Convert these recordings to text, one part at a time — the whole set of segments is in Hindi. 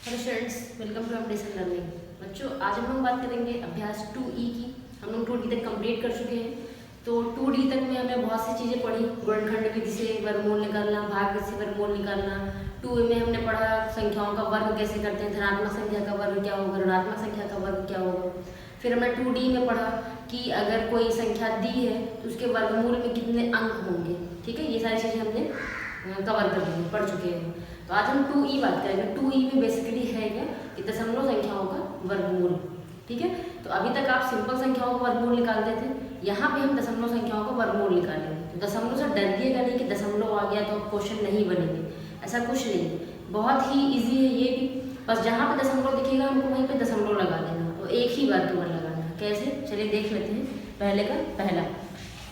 Hello students, welcome to updation learning. बच्चों, आज हम बात करेंगे अभ्यास 2E की। हम लोग 2D तक कंप्लीट कर चुके हैं। तो 2D तक में हमने बहुत सी चीज़ें पढ़ी। गुणनखंड विधि से वर्गमूल निकालना, भाग विधि से वर्गमूल निकालना। 2A में हमने पढ़ा संख्याओं का वर्ग कैसे करते हैं, धनात्मक संख्या का वर्ग क्या होगा, ऋणात्मक संख्या का वर्ग क्या होगा। फिर हमने 2D में पढ़ा कि अगर कोई संख्या दी है तो उसके वर्गमूल में कितने अंक होंगे। ठीक है, ये सारी चीज़ें हमने कवर कर ली हैं, पढ़ चुके हैं। तो आज हम 2E बात करेंगे। 2E में बेसिकली है क्या कि दशमलव संख्याओं का वर्गमूल। ठीक है, तो अभी तक आप सिंपल संख्याओं का वर्गमूल निकालते थे, यहाँ पे हम दशमलव संख्याओं का वर्गमूल निकालेंगे। तो दशमलव से डरिएगा नहीं कि दशमलव आ गया तो क्वेश्चन नहीं बनेंगे, ऐसा कुछ नहीं है। बहुत ही ईजी है ये भी। बस जहाँ पे दशमलव दिखेगा हमको वहीं पे दशमलव लगा देना, तो एक ही बार केवल लगाना है। कैसे, चलिए देख लेते हैं। पहले का पहला,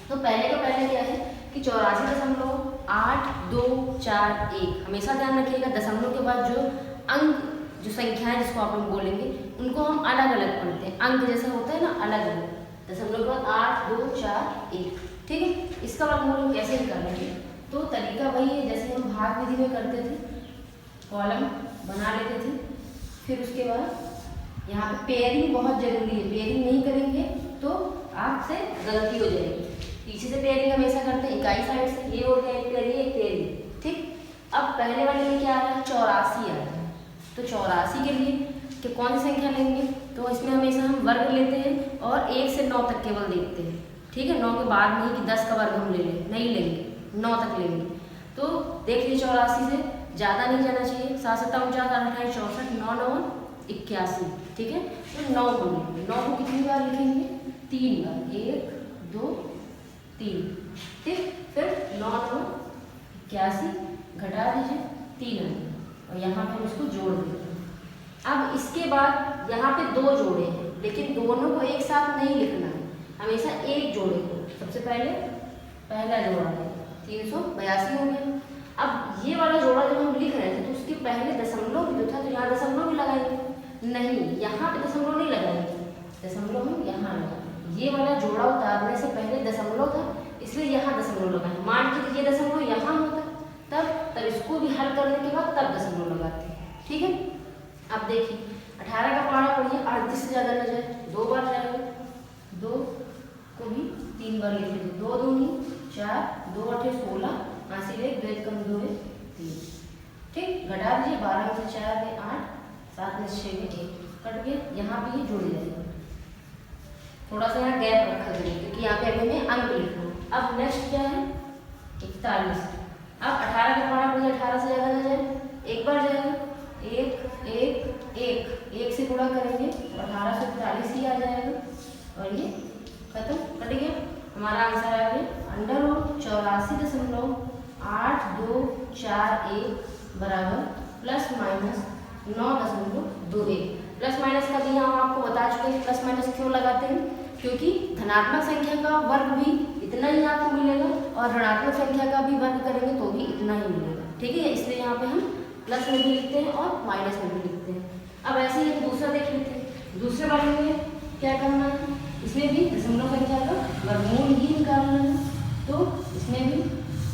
तो पहले का पहला क्या है कि 84.8241। हमेशा ध्यान रखिएगा दशमलव के बाद जो अंक, जो संख्याएं जिसको आप लोग बोलेंगे उनको हम अलग अलग पढ़ते हैं। अंक जैसा होता है ना, अलग अलग। दशमलव के बाद 8241। ठीक है, इसका वर्गमूल हम कैसे निकालेंगे, तो तरीका वही है जैसे हम भाग विधि में करते थे। कॉलम बना लेते थे, फिर उसके बाद यहाँ पे पेयरिंग बहुत जरूरी है। पेयरिंग नहीं करेंगे तो आपसे गलती हो जाएगी। पीछे से पेयरिंग हमेशा करते हैं, इकाई साइड से। ये हो गया एक पेयरिंग, एक पेयरिंग। ठीक, अब पहले वाले में क्या आ रहा है, 84 आ रहा है। तो 84 के लिए कि कौन सी संख्या लेंगे, तो इसमें हमेशा हम वर्ग लेते हैं और 1 से 9 तक केवल देखते हैं। ठीक है, 9 के बाद नहीं कि 10 का वर्ग हम ले लें, नहीं लेंगे, 9 तक लेंगे। तो देख लीजिए 84 से ज़्यादा नहीं जाना चाहिए। 7 7 49 8 28 64 9 9 81। ठीक है, तो 9 को लेंगे। 9 को कितनी बार लिखेंगे, 3 बार, 1 2 3। ठीक, फिर 9 9 81 घटा दीजिए 3 आएगा और यहाँ पे हम इसको जोड़ देते हैं। अब इसके बाद यहाँ पे 2 जोड़े हैं, लेकिन दोनों को एक साथ नहीं लिखना है, हमेशा एक जोड़े को। सबसे पहले पहला जोड़ा है 382 हो गया। अब ये वाला जोड़ा जब हम लिख रहे थे तो उसके पहले दशमलव भी जो था, तो यहाँ दशमलव भी लगाएंगे नहीं, यहाँ पे दशमलव नहीं लगाएंगे, दशमलव हम यहाँ लगाएंगे। ये वाला जोड़ा उतारने से पहले दशमलव था, इसलिए यहाँ दशमलव लगाएंगे। मान के ये दशमलव यहाँ होता तब इसको भी हल करने के बाद तब दशमलव लगाते हैं। ठीक है, अब देखिए 18 का पहाड़ा पढ़िए, 38 से ज़्यादा न जाए, 2 बार जाएगा। 2 को भी 3 बार लिख लीजिए, 2 दूनी 4, 2 8 16, हासिल 1, 2 कम 2 है 3। ठीक, घटा दीजिए, 12 में से 4 है 8, 7 में से 6 में 1 कट गया। यहाँ पे ये जुड़ जाएगा। थोड़ा सा यहाँ गैप रखा करिए क्योंकि यहाँ पे अभी मैं अंक लिखूँ। अब नेक्स्ट क्या है, 41। अब 18 का पहाड़ा पढ़िए, 18 से ज़्यादा न जाए, एक बार जाएगा, 1 1 1 1 से गुणा करेंगे, 18 से 41 ही आ जाएगा और ये खत्म, कट गया। हमारा आंसर आ गया √84.8241 बराबर प्लस माइनस 9.21। प्लस माइनस का भी हम आपको बता चुके हैं। प्लस माइनस क्यों लगाते हैं, क्योंकि धनात्मक संख्या का वर्ग भी इतना ही आपको मिलेगा और ऋणात्मक संख्या का भी वर्ग करेंगे तो भी इतना ही मिलेगा। ठीक है, इसलिए यहाँ पे हम प्लस में भी लिखते हैं और माइनस में भी लिखते हैं। अब ऐसे ही दूसरा देख लेते हैं। दूसरे वाले में क्या करना है, इसमें भी दशमलव संख्या का वर्गमूल ही निकालना है। तो इसमें भी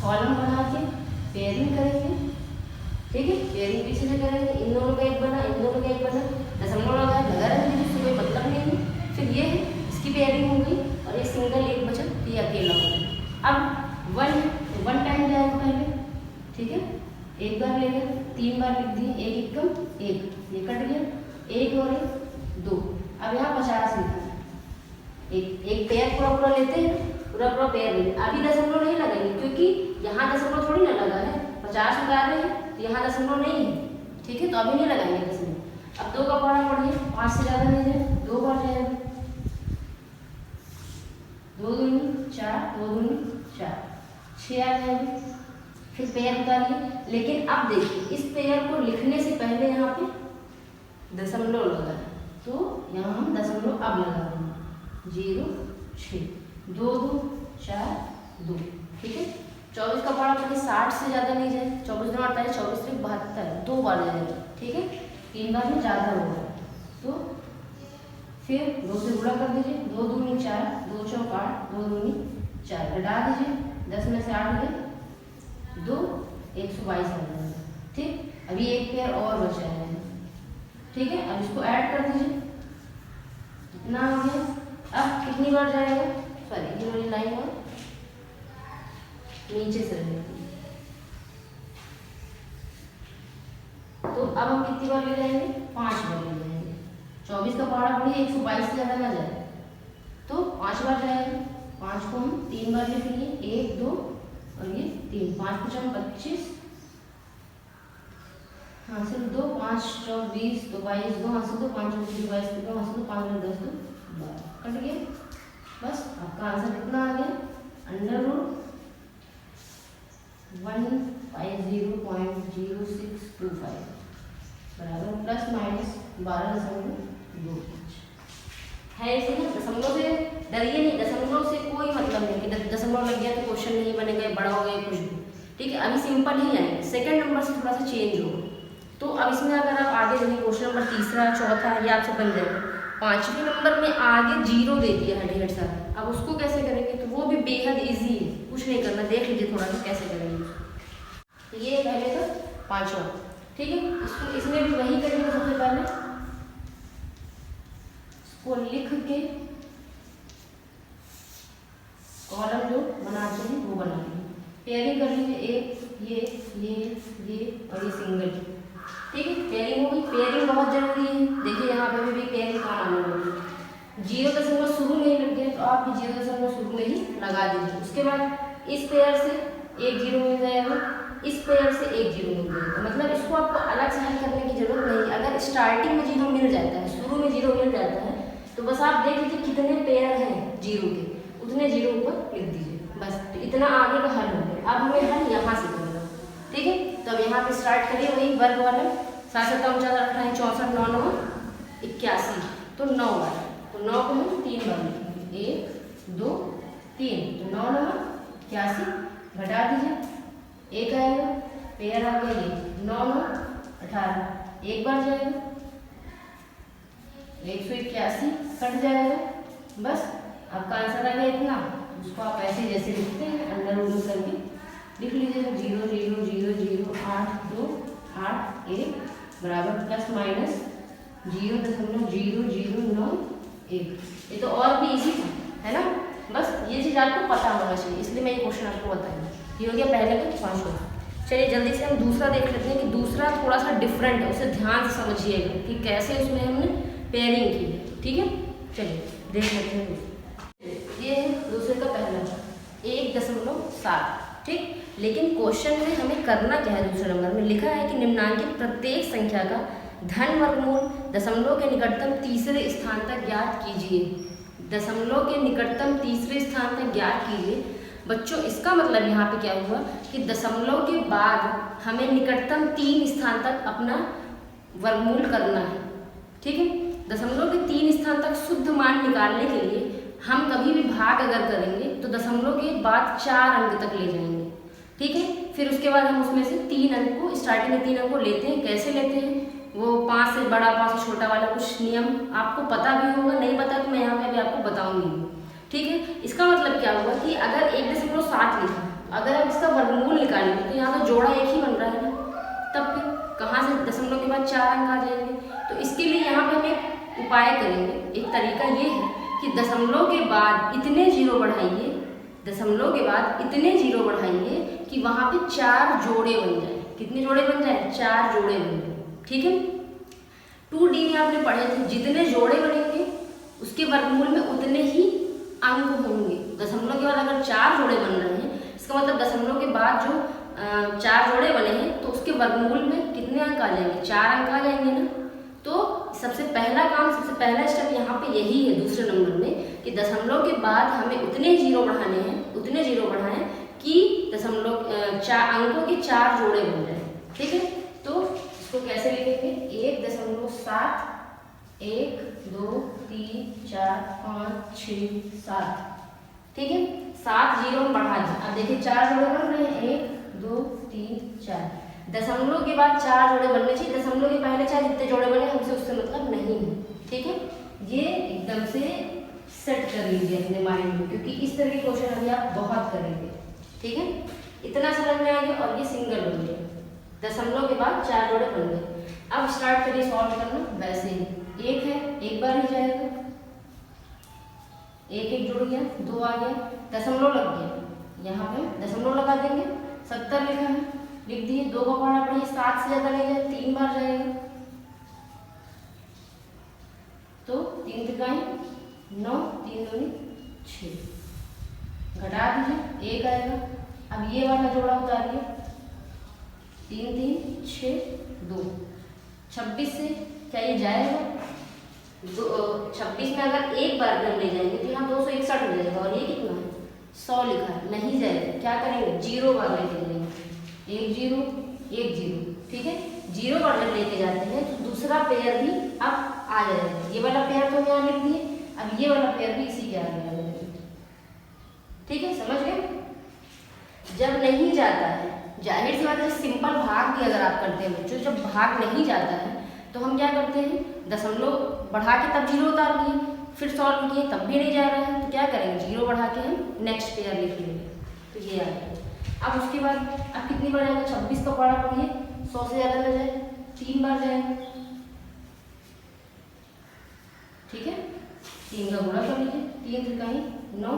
कॉलम बना के पेयरिंग करेंगे। ठीक है, पेयरिंग पीछे से करेंगे, इन दोनों का एक बना, इन दोनों का एक बना, दशमलव लगाए, लगा रहेंगे, जिससे कोई मतलब नहीं है। फिर ये है, इसकी पेयरिंग हो गई और ये सिंगल एक बचा, ये अकेला हो गया। अब 1 है तो 1 टाइम जाएगा पहले। ठीक है, एक बार ले गए, 3 बार लिख दिए, 1 1 1, ये कट गया, 1 और 1 2। अब यहाँ 50 लिखा है, एक पेयर पूरा लेते हैं, पूरा पेयर लेते हैं। अभी दशमलव नहीं लगाएंगे क्योंकि यहाँ दशमलव थोड़ी ना लगा है, 50 लगा रहे हैं तो यहाँ दशमलव नहीं है। ठीक है, तो अभी नहीं लगाएंगे दशमलव। अब 2 का पहाड़ा पढ़िए, 5 से ज़्यादा नहीं जाए, 2 बार जाएगा, 2 दूनी 4, 2 दूनी 4, 6 आ जाएगी। फिर पेयर उतारिए, लेकिन अब देखिए इस पेयर को लिखने से पहले यहाँ पे दशमलव लगा है, तो यहाँ हम दशमलव अब लगा देंगे, 0 6 2 2 4 2। ठीक है, 24 का पहाड़ा पढ़िए, 60 से ज़्यादा नहीं जाए, 24 2 48, 24 3 72, 2 बार जाएगा। ठीक है, 3 बार में ज़्यादा होगा, तो फिर 2 से गुणा कर दीजिए, 2 दूनी 4, 2 चौक 8, 2 दूनी 4, घटा दीजिए, 10 में से 8 गए 2, 122 आ जाएगा। ठीक, अभी एक पेयर और बचा है, ठीक है, अब इसको ऐड कर दीजिए, इतना हो गया। अब कितनी बार जाएगा, सॉरी ये वाली लाइन और नीचे से रहेगी, तो अब हम कितनी बार ले जाएंगे, 5 बार ले जाएंगे। 24 का पहाड़ा बढ़िया 122 से ज़्यादा ना जाए, तो 5 बार जाएगा। 5 को हम 3 बार लिख लिए, 1 2 और ये 3, 5 × 5 = 25, हासिल 2, 5 × 4 = 20, तो 22, 2 हासिल 2, 5 × 2 = 22, 2 हासिल 2, 5 × 10 = 12, कट गया। बस आपका आंसर कितना आ गया, √150.0625 बराबर ±12.25 है। इसे ना दशमलव से डरिए नहीं, दशमलव से कोई मतलब नहीं कि दशमलव लग गया तो क्वेश्चन नहीं बनेगा, बड़ा हो गया कुछ भी, ठीक है। अभी सिंपल ही आएंगे, सेकंड नंबर से थोड़ा सा चेंज होगा। तो अब इसमें अगर आप आगे देखिए क्वेश्चन नंबर तीसरा चौथा ये आपसे बन जाएगा। 5वें नंबर में आगे 0 दे दिया है ढेर सारा, अब उसको कैसे करेंगे, तो वो भी बेहद ईजी है, कुछ नहीं करना, देख लीजिए थोड़ा सा कैसे करेंगे। ये पहले तो 5वां, ठीक है, इसको इसमें भी वही करेंगे। सबसे पहले इसको लिख के कॉलम जो बनाते हैं वो बना लीजिए, पेयरिंग कर लीजिए, एक ये और ये सिंगल, ठीक है, पेयरिंग हो गई। पेयरिंग बहुत जरूरी है, देखिए यहाँ पे भी पेयरिंग काम आने वाली है। 0 शुरू में ही लग गया तो आप भी 0 शुरू में ही लगा दीजिए। उसके बाद इस पेयर से एक 0 मिल जाएगा, इस पेयर से एक 0 मिल जाएगा, मतलब इसको आपको अलग से हल करने की जरूरत नहीं। अगर स्टार्टिंग में 0 मिल जाता है, शुरू में 0 मिल जाता है, तो बस आप देख लीजिए कितने पेयर हैं 0 के, उतने 0 ऊपर लिख दीजिए, बस तो इतना आगे का हल हो गया। अब हमें हल यहाँ से करना, ठीक है। तो अब यहाँ पे स्टार्ट करिए वही वर्ग वाला, 7 7 49 28 64 9 9 81, तो 9 बार, तो 9 को हम 3 बार लिखेंगे, 1 2 3, तो 9 9 81, घटा दीजिए, एक आएगा, पेयर आ गया ये 9 9 18, एक बार जाएगा, 181 कट जाएगा, बस आपका आंसर आ गया इतना। उसको आप ऐसे जैसे लिखते हैं अंदर रूट करके लिख लीजिएगा, 0 0 0 0 8 2 8 1 बराबर ±0.0091। ये तो और भी इजी है ना, बस ये चीज़ आपको पता होना चाहिए, इसलिए मैं ये क्वेश्चन आपको बताऊंगा। ये हो गया पहले का 5वां। चलिए जल्दी से हम दूसरा देख लेते हैं कि दूसरा थोड़ा सा डिफरेंट है, उसे ध्यान से समझिएगा कि कैसे उसमें हमने पेयरिंग की है, ठीक है। चलिए देख लेते हैं। ये है दूसरे का पहला 1.7, ठीक। लेकिन क्वेश्चन में हमें करना क्या है, दूसरे नंबर में लिखा है कि निम्नांकित प्रत्येक संख्या का धन वर्गमूल दशमलव के निकटतम तीसरे स्थान तक ज्ञात कीजिए। दशमलव के निकटतम तीसरे स्थान तक ज्ञात कीजिए। बच्चों इसका मतलब यहाँ पे क्या हुआ कि दशमलव के बाद हमें निकटतम 3 स्थान तक अपना वर्गमूल करना है, ठीक है। दशमलव के 3 स्थान तक शुद्ध मान निकालने के लिए हम कभी भी भाग अगर करेंगे तो दशमलव के बाद 4 अंक तक ले जाएंगे, ठीक है। फिर उसके बाद हम उसमें से 3 अंक को, स्टार्टिंग में 3 अंक को लेते हैं। कैसे लेते हैं, वो 5 से बड़ा 5 से छोटा वाला कुछ नियम आपको पता भी होगा, नहीं पता तो मैं यहाँ पे भी आपको बताऊंगी, ठीक है। इसका मतलब क्या होगा कि अगर 1.7 लिखा, अगर आप इसका वर्गमूल निकालेंगे तो यहाँ तो जोड़ा एक ही बन रहा है ना, तब फिर कहाँ से दशमलव के बाद 4 अंक आ जाएंगे। तो इसके लिए यहाँ पे हम एक उपाय करेंगे। एक तरीका ये है कि दशमलव के बाद इतने 0 बढ़ाइए, दशमलव के बाद इतने 0 बढ़ाइए कि वहाँ पे 4 जोड़े बन जाए। कितने जोड़े बन जाए, 4 जोड़े बन जाए, ठीक है। 2D में आपने पढ़े थे, जितने जोड़े बनेंगे उसके वर्गमूल में उतने ही अंक होंगे। दशमलव के बाद अगर 4 जोड़े बन रहे हैं, इसका मतलब दशमलव के बाद जो 4 जोड़े बने हैं तो उसके वर्गमूल में कितने अंक आ जाएंगे, 4 अंक आ जाएंगे ना। तो सबसे पहला काम, सबसे पहला स्टेप यहाँ पे यही है दूसरे नंबर में कि दशमलव के बाद हमें उतने 0 बढ़ाने हैं, उतने 0 बढ़ाएं कि दशमलव 4 अंकों के 4 जोड़े बन जाए, ठीक है। तो इसको कैसे लिखेंगे, 1.7 1 2 3 4 5 6 7, ठीक है। 7 0 हम बढ़ा दें। अब देखिए 4 जोड़े बन रहे हैं, 1 2 3 4। दशमलव के बाद 4 जोड़े बनने चाहिए, दशमलव के पहले चाहे जितने जोड़े बने हमसे उससे मतलब नहीं है, ठीक है। ये एकदम से सेट कर लीजिए अपने माइंड में, क्योंकि इस तरह के क्वेश्चन अभी आप बहुत करेंगे, ठीक है। इतना समझ में आ गया। और ये सिंगल हो गया, दशमलव के बाद 4 जोड़े बन गए। अब स्टार्ट करिए सॉल्व करना वैसे ही। 1 है, एक बार ही जाएगा, 1 1 जुड़ गया, 2 आ गया, दशमलव लग गया, यहाँ पे दशमलव लगा देंगे। 70 लिखा है, लिख दिए। 2 को पढ़ना पड़ेगा, 7 से ज़्यादा नहीं जाए, 3 बार जाएगा, तो 3 तिकाई 9, 3 दूनी 6, घटा दीजिए, 1 आएगा। अब ये वाला जोड़ा उतारिए, 3 3 6 2, 26 से क्या ये जाएगा? 26 में अगर एक बार हम ले जाएंगे तो यहाँ 261 हो जाएगा, और ये कितना है? 100 लिखा है, नहीं जाएगा। क्या करेंगे? 0 बार लेके जाएंगे, 1 0 1 0, ठीक है। 0 बार जब लेके जाते हैं तो दूसरा पेयर भी अब आ जाएगा। ये वाला पेयर तो यहाँ लिख दिए, अब ये वाला पेयर भी इसी के आगे आ जाएगा, ठीक है, समझ गए। जब नहीं जाता है, जाहिर सी बात है, सिंपल भाग भी अगर आप करते हैं बच्चों, जब भाग नहीं जाता है तो हम क्या करते हैं? दशमलव बढ़ा के तब 0 उतार लिए, फिर सॉल्व किए तब भी नहीं जा रहा है, तो क्या करेंगे? 0 बढ़ा के हम नेक्स्ट पेयर लिख लेंगे, तो ये आ गया। अब उसके बाद अब कितनी बार जाएगा? 26 का पढ़ा पड़िए, 100 से ज़्यादा न जाए, 3 बार जाएगा, ठीक है। 3 का गुणा कर लीजिए, 3 त्रिकाई 9,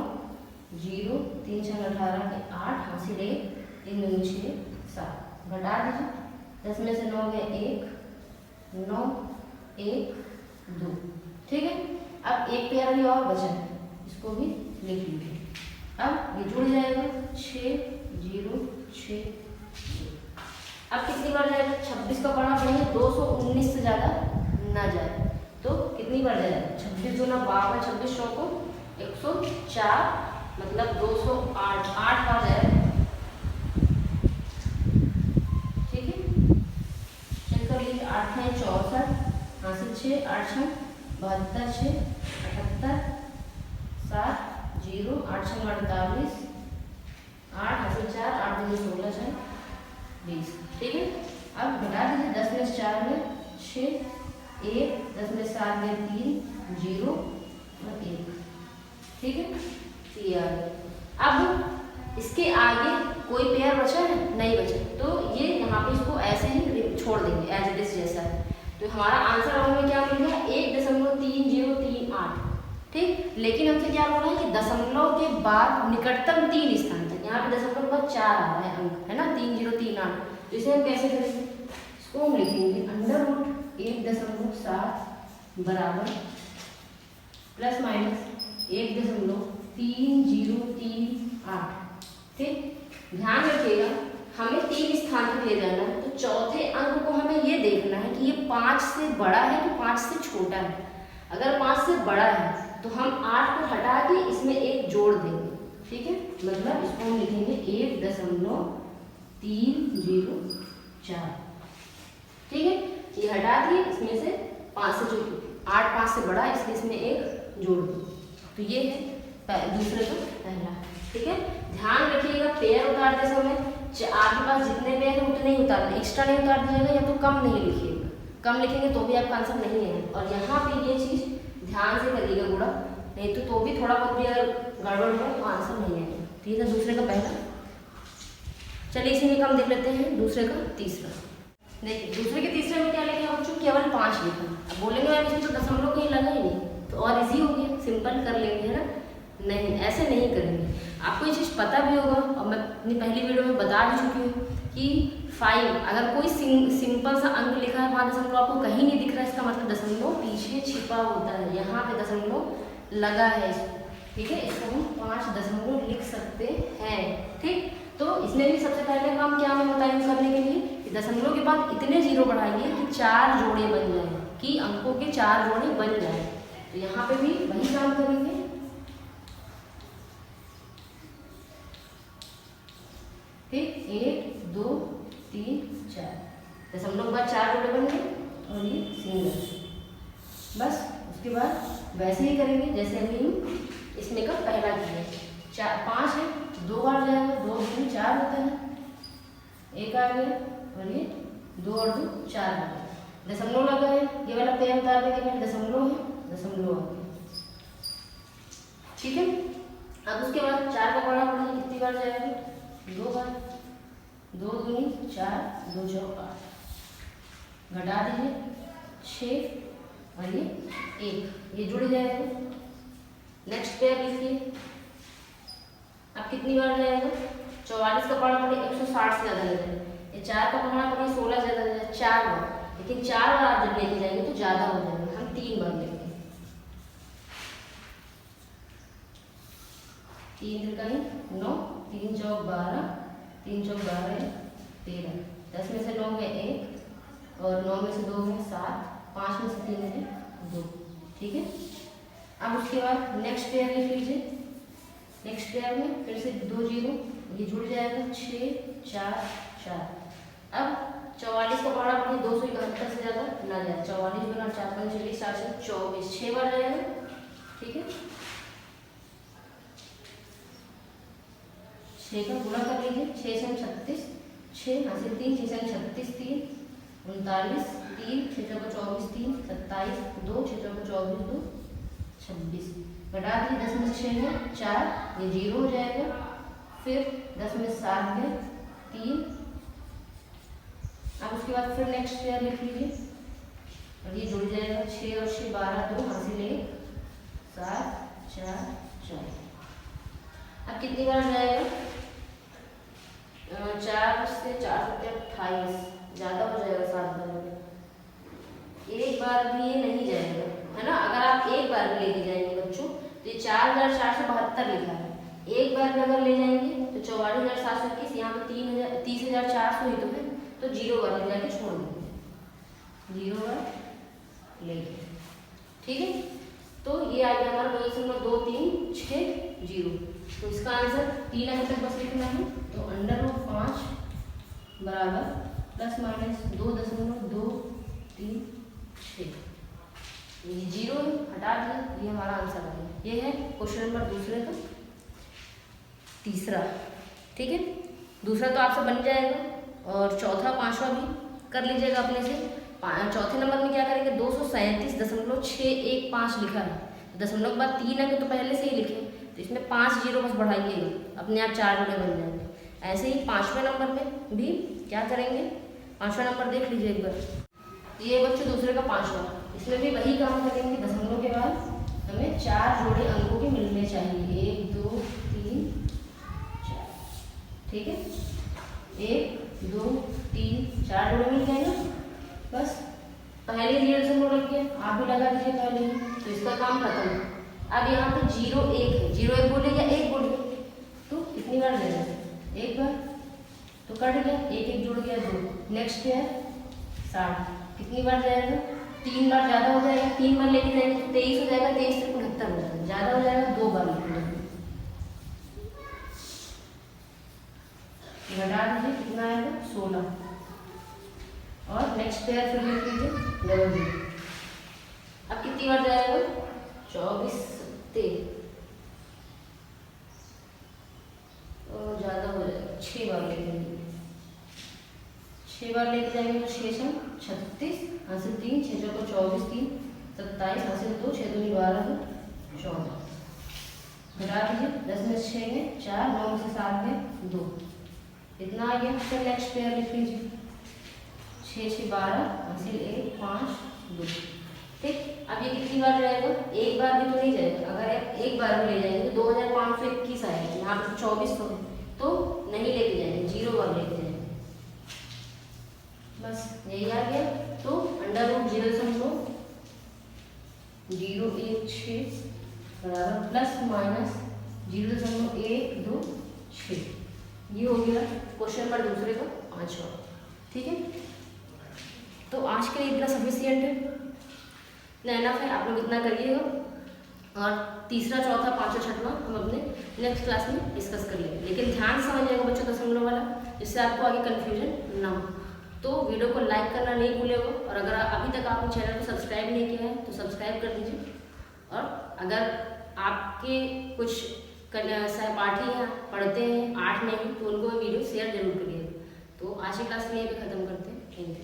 0 3 6 18 के 8, हासिल 1, 3 दूनी 6 7, घटा दीजिए। 10 में से 9 गए 1, 9 1 2, ठीक है। अब एक पेयर भी और बचा है, इसको भी लिख लीजिए। अब ये जुड़ जाएगा, 6 0 6 2। अब कितनी बार जाएगा? 26 का पढ़ा पड़ेगा, 219 से ज़्यादा ना जाए, तो कितनी बार जाएगा? 26 दूना 52, 26 को 104, मतलब 208, 8 बार जाएगा, ठीक है। चेक कर लीजिए, 8 है 64, हासिल 6, 8 6 72, 6 78, 7 0, 8 6 48, 8 हासिल 4, 8 2 16 6 20, ठीक है। अब घटा दीजिए, 10 में 4 में 6 1, 10 में 7 में 3 0 और 1, ठीक है। ये आ गया। अब इसके आगे कोई पेयर बचा है? नहीं बचा, तो ये यहाँ पे इसको ऐसे ही छोड़ देंगे एज इट इज जैसा है, तो हमारा आंसर हमें क्या मिल गया? 1.3038, ठीक। लेकिन हमसे क्या बोला है कि दशमलव के बाद निकटतम 3 स्थान तक, यहाँ पे दशमलव के बाद 4 आ रहा है अंक, है ना, 3038, तो इसे हम कैसे करेंगे? इसको हम लिखेंगे √1.7 बराबर प्लस माइनस 1.3038, ठीक। ध्यान रखिएगा, हमें 3 स्थान तक ले जाना है, तो चौथे अंक को हमें ये देखना है कि ये 5 से बड़ा है कि 5 से छोटा है। अगर 5 से बड़ा है तो हम 8 को हटा के इसमें 1 जोड़ देंगे, ठीक है। मतलब इसको हम लिखेंगे 1.304, ठीक है। ये हटा दिए, इसमें से 5 से जो 8 5 से बड़ा है, इसलिए इसमें 1 जोड़ दो, तो ये है दूसरे का पहला, ठीक है। ध्यान रखिएगा, पेयर उतारते समय आपके पास जितने पेयर हैं उतने ही उतारना, एक्स्ट्रा नहीं उतार दीजिएगा, या तो कम नहीं लिखिएगा, कम लिखेंगे तो भी आपका आंसर नहीं है। और यहाँ पे ये चीज़ ध्यान से करिएगा गुणा, नहीं तो भी थोड़ा बहुत भी अगर गड़बड़ हो तो आंसर नहीं आएगा, ठीक है। दूसरे का पहला, चलिए इसी में कम देख लेते हैं, दूसरे का तीसरा। देखिए दूसरे के तीसरे में क्या लिखा बच्चों? केवल 5 लिखा। अब बोलेंगे मैम इसमें तो दशमलव कहीं लगा ही नहीं, तो और इजी हो गया, सिंपल कर लेंगे, है ना। नहीं, ऐसे नहीं करेंगे। आपको ये चीज़ पता भी होगा, और मैं अपनी पहली वीडियो में बता भी चुकी हूँ कि 5 अगर कोई सिंपल सा अंक लिखा है, वहाँ दशमलव आपको कहीं नहीं दिख रहा है, इसका मतलब दशमलव पीछे छिपा होता है, यहाँ पे दशमलव लगा है इसको, ठीक है। इसको हम 5 दशमलव लिख सकते हैं, ठीक। तो इसमें भी सबसे पहले काम क्या मैं बताऊँ करने के लिए कि दशमलव के बाद इतने 0 बढ़ाइए कि 4 जोड़े बन जाए, कि अंकों के 4 जोड़े बन जाए। तो यहाँ पे भी वही काम करेंगे, ठीक। 1 2 3 4 दशमलव के बाद 4 जोड़े बन गए, और ये सिंगल, बस। उसके बाद वैसे ही करेंगे जैसे अभी इसमें का पहला किया, 5 है, 2 बार जाएगा, 2 3 4 होता है, 1 आ गया, और ये 2 और 2 4 आ गया, दशमलव लगा है, ये वाला पेयर उतार देंगे, मैंने दशमलव है, दशमलव आ गया, ठीक है। अब उसके बाद 4 का पढ़ा पड़ेगा, कितनी बार जाएगा? 2 बार, 2 दूनी 4, 2 चौक 8, घटा दीजिए 6 और ये 1, ये जुड़ जाएगा। नेक्स्ट पेयर लिखिए। अब कितनी बार जाएगा? 44 का पढ़ना पड़े 160 से ज़्यादा ले जाए, ये 4 का पढ़ना पड़े 16 से ज़्यादा ले जाए, 4 बार। लेकिन 4 बार आप जब लेके जाएंगे तो ज़्यादा हो जाएगा, हम 3 बार लेंगे। 3 त्रिकाई 9, 3 चौक 12, 3 चौक 12 13, 10 में से 9 है 1 और 9 में से 2 है 7, 5 में से 3 है 2, ठीक है। अब उसके बाद नेक्स्ट पेयर लिख लीजिए। नेक्स्ट पेयर में फिर से 2 जीरो, ये जुड़ जाएगा 6 4 4। अब 44 का पढ़ा पड़े 271 से ज़्यादा ना जाए, 44 गुना 4 5 40 4 24, 6 बार जाएगा, ठीक है। 6 का गुणा कर लीजिए, 6 से 36, 6 यहाँ से 3, 6 से 36 3, 39 3, 6 चौका 24 3, 27 2, 6 चौका 24 2, 26, घटा दीजिए 10 में से 6 है 4, ये 0 हो जाएगा। फिर 10 में 7 है 3। अब उसके बाद फिर नेक्स्ट पेयर लिख लीजिए और ये जुड़ जाएगा 6 और 6 12, 2 हासिल 1 7 4 4। अब कितनी बार जाएगा? 4 से 4 से 28, ज़्यादा हो जाएगा 7 बार में। एक बार भी ये नहीं जाएगा, है ना। अगर आप एक बार भी लेके जाएंगे बच्चों तो ये 4472 लिखा है, एक बार भी अगर ले जाएंगे तो 44,721, यहाँ पर 30,400 ही तो है, तो 0 बार ले जाके छोड़ देंगे, 0 बार ले गए, ठीक है। तो ये आ गया हमारा 2.2360। तो इसका आंसर 3 अगर तक बस लिखना है तो √5 बराबर प्लस माइनस 2.236, ये 0 हटा दिया, ये हमारा आंसर आ गया। ये है क्वेश्चन नंबर दूसरे का तीसरा, ठीक है। दूसरा तो आपसे बन जाएगा और चौथा पांचवा भी कर लीजिएगा अपने से। चौथे नंबर में क्या करेंगे? 237.615 लिखा है, दशमलव के बाद 3 अंक तो पहले से ही लिखे, तो इसमें 5 जीरो बस बढ़ाइएगा, अपने आप 4 जोड़े बन जाएंगे। ऐसे ही पांचवें नंबर में भी क्या करेंगे? पांचवा नंबर देख लीजिए एक बार, ये बच्चों दूसरे का पांचवा, इसमें भी वही काम करेंगे। दशमलव के बाद हमें 4 जोड़े अंकों के मिलने चाहिए, 1 2 3 4, ठीक है। 1 2 3 4 जोड़े मिल गए ना, बस पहले ये दशमलव रख के आप भी लगा दीजिए पहले, तो इसका काम खत्म। अब यहाँ पे 0 1 है, 0 1 बोले या 1 बोले, तो कितनी बार ले रहे? एक बार, तो कट गया, 1 1 जुड़ गया 2। नेक्स्ट है 60, कितनी बार जाएगा? 3 बार, ज़्यादा हो जाएगा, 3 बार लेके जाएंगे तो 23 हो जाएगा, 23 से 69 हो जाएगा, ज़्यादा हो जाएगा, 2 बार लेके जाएंगे, घटा दीजिए, कितना आएगा? 16। और नेक्स्ट पेयर फिर लिख लीजिए डबल 0। अब कितनी बार जाएगा? 24 23, तो ज़्यादा हो जाएगा, 6 बार लेके जाएंगे, 6 बार लेके जाएंगे तो 6 से 36, हासिल 3, 6 चौको 24 3, 27 हासिल 2, 6 दूनी 12 14, घटा दीजिए 10 में 6 है 4, 9 में से 7 है 2, इतना आ गया। फिर नेक्स्ट पेयर लिख लीजिए 6 6 12, हासिल 1 5 2, ठीक। अब ये कितनी बार जाएगा? एक बार भी तो नहीं जाएगा, अगर आप एक बार भी ले जाएंगे तो 2521 आएगा, यहाँ पर 24 तो है, तो नहीं लेके जाएंगे, 0 बार लेके जाएंगे, बस यही आ गया। तो √0.016 बराबर प्लस माइनस 0.126, ये हो गया क्वेश्चन नंबर दूसरे का पांचवा, ठीक है। तो आज के लिए इतना सफिशियंट है, इतना है, आप लोग इतना करिएगा, और तीसरा चौथा पांचवा छठवां हम अपने नेक्स्ट क्लास में डिस्कस कर लेंगे। लेकिन ध्यान से समझिएगा बच्चों दशमलव वाला, जिससे आपको आगे कन्फ्यूजन ना हो। तो वीडियो को लाइक करना नहीं भूलेगा, और अगर अभी तक आपने चैनल को सब्सक्राइब नहीं किया है तो सब्सक्राइब कर दीजिए। और अगर आपके कुछ सहपाठी हैं पढ़ते हैं 8 में ही, तो उनको वीडियो शेयर जरूर करिएगा। तो आज की क्लास में यहीं पे ख़त्म करते हैं, थैंक यू।